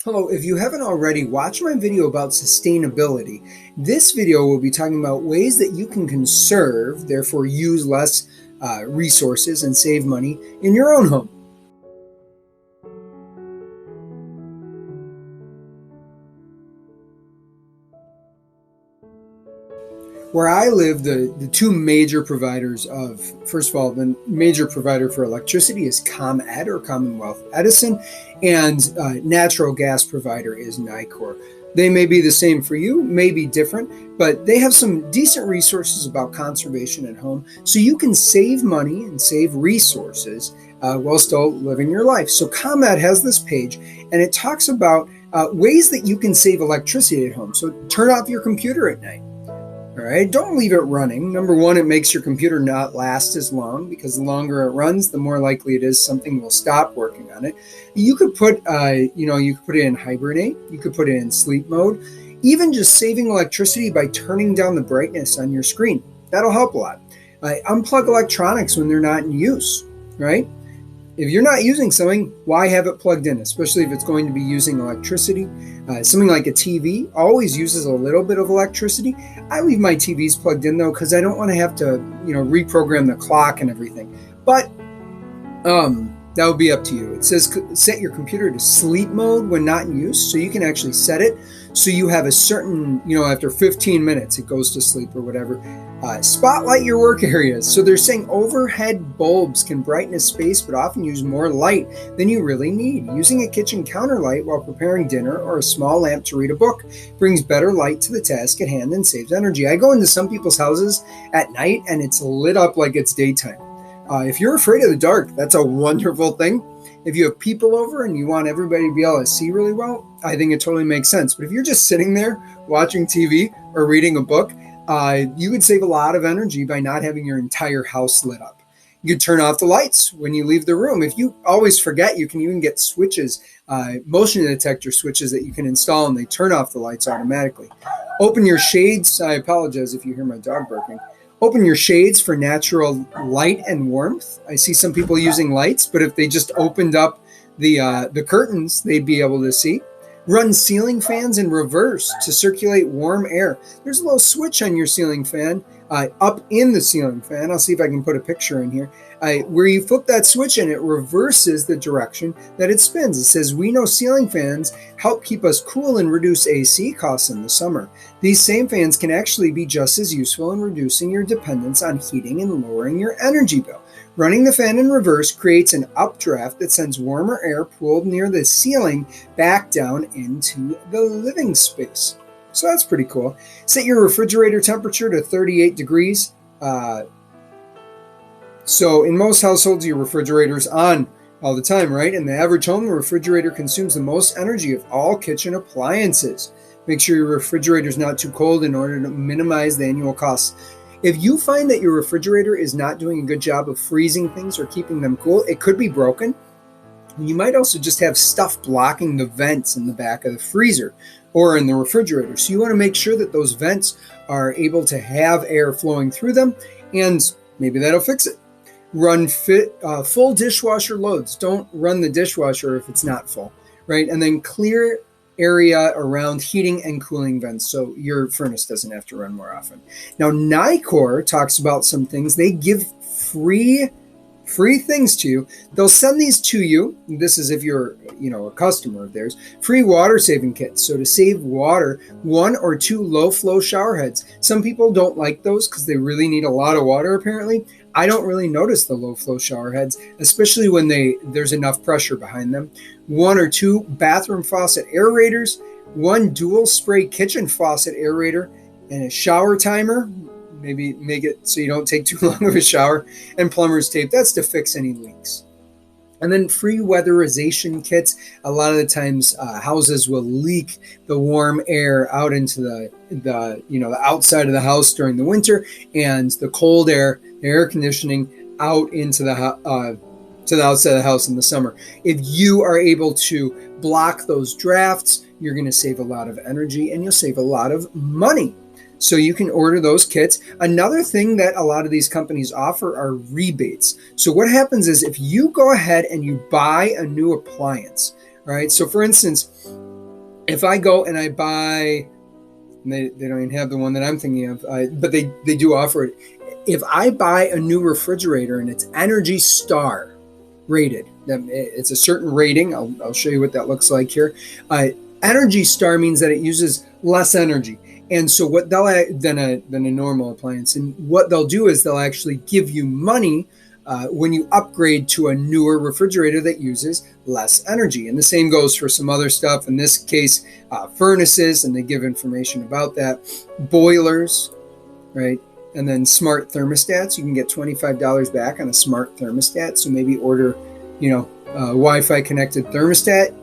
Hello, if you haven't already, watch my video about sustainability. This video will be talking about ways that you can conserve, therefore use less resources and save money in your own home. Where I live, the two major providers of, first of all, the major provider for electricity is ComEd or Commonwealth Edison, and natural gas provider is Nicor. They may be the same for you, may be different, but they have some decent resources about conservation at home, so you can save money and save resources while still living your life. So ComEd has this page, and it talks about ways that you can save electricity at home. So turn off your computer at night. All right, don't leave it running. Number one, it makes your computer not last as long because the longer it runs, the more likely it is something will stop working on it. You could put, you could put it in hibernate. You could put it in sleep mode. Even just saving electricity by turning down the brightness on your screen. That'll help a lot. Unplug electronics when they're not in use, right? If you're not using something, why have it plugged in, especially if it's going to be using electricity? Something like a TV always uses a little bit of electricity. I leave my TVs plugged in though because I don't want to have to, reprogram the clock and everything. But that would be up to you. It says set your computer to sleep mode when not in use, so you can actually set it so you have a certain, after 15 minutes it goes to sleep or whatever. Spotlight your work areas. So they're saying overhead bulbs can brighten a space but often use more light than you really need. Using a kitchen counter light while preparing dinner or a small lamp to read a book brings better light to the task at hand and saves energy. I go into some people's houses at night and it's lit up like it's daytime. If you're afraid of the dark, that's a wonderful thing. If you have people over and you want everybody to be able to see really well, I think it totally makes sense. But if you're just sitting there watching TV or reading a book, you could save a lot of energy by not having your entire house lit up. You could turn off the lights when you leave the room. If you always forget, you can even get switches, motion detector switches that you can install, and they turn off the lights automatically. Open your shades. I apologize if you hear my dog barking. Open your shades for natural light and warmth. I see some people using lights, but if they just opened up the curtains, they'd be able to see. Run ceiling fans in reverse to circulate warm air. There's a little switch on your ceiling fan, up in the ceiling fan. I'll see if I can put a picture in here, where you flip that switch and it reverses the direction that it spins. It says, we know ceiling fans help keep us cool and reduce AC costs in the summer. These same fans can actually be just as useful in reducing your dependence on heating and lowering your energy bill. Running the fan in reverse creates an updraft that sends warmer air pooled near the ceiling back down into the living space. So that's pretty cool. Set your refrigerator temperature to 38 degrees. So in most households, your refrigerator's on all the time, right? In the average home, the refrigerator consumes the most energy of all kitchen appliances. Make sure your refrigerator's not too cold in order to minimize the annual costs. If you find that your refrigerator is not doing a good job of freezing things or keeping them cool, it could be broken. You might also just have stuff blocking the vents in the back of the freezer or in the refrigerator. So you want to make sure that those vents are able to have air flowing through them, and maybe that'll fix it. Run full dishwasher loads. Don't run the dishwasher if it's not full, right? And then clear area around heating and cooling vents so your furnace doesn't have to run more often. Now, Nicor talks about some things. They give free things to you. They'll send these to you. This is if you're, a customer of theirs. Free water saving kits. So to save water, 1 or 2 low flow shower heads. Some people don't like those because they really need a lot of water apparently. I don't really notice the low flow shower heads, especially when there's enough pressure behind them. 1 or 2 bathroom faucet aerators, 1 dual spray kitchen faucet aerator, and a shower timer. Maybe make it so you don't take too long of a shower, and plumber's tape. That's to fix any leaks. And then free weatherization kits. A lot of the times houses will leak the warm air out into the outside of the house during the winter, and the cold air, the air conditioning out into the outside of the house in the summer. If you are able to block those drafts, you're going to save a lot of energy and you'll save a lot of money. So you can order those kits. Another thing that a lot of these companies offer are rebates. So what happens is if you go ahead and you buy a new appliance, all right? So for instance, if I go and I buy, and they don't even have the one that I'm thinking of, but they do offer it. If I buy a new refrigerator and it's Energy Star rated, it's a certain rating. I'll show you what that looks like here. Energy Star means that it uses less energy. And so what they'll than a normal appliance, and what they'll do is they'll actually give you money when you upgrade to a newer refrigerator that uses less energy. And the same goes for some other stuff. In this case, furnaces, and they give information about that. Boilers, right? And then smart thermostats. You can get $25 back on a smart thermostat. So maybe order, a Wi-Fi connected thermostat.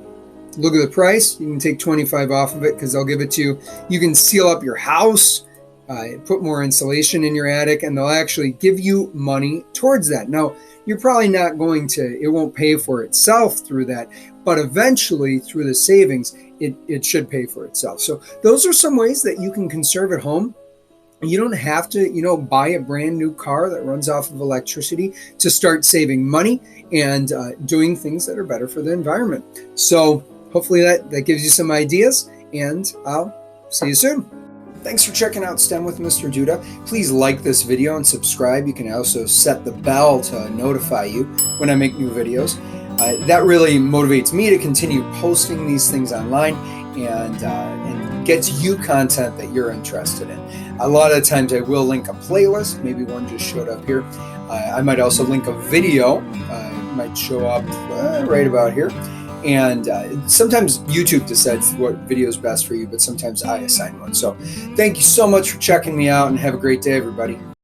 Look at the price. You can take $25 off of it because they'll give it to you. You can seal up your house, put more insulation in your attic, and they'll actually give you money towards that. Now, you're probably not going to, it won't pay for itself through that, but eventually through the savings, it should pay for itself. So those are some ways that you can conserve at home. You don't have to, buy a brand new car that runs off of electricity to start saving money and doing things that are better for the environment. So hopefully that gives you some ideas, and I'll see you soon. Thanks for checking out STEM with Mr. Duda. Please like this video and subscribe. You can also set the bell to notify you when I make new videos. That really motivates me to continue posting these things online and gets you content that you're interested in. A lot of times I will link a playlist. Maybe one just showed up here. I might also link a video. It might show up right about here. And sometimes YouTube decides what video is best for you, but sometimes I assign one. So thank you so much for checking me out, and have a great day, everybody.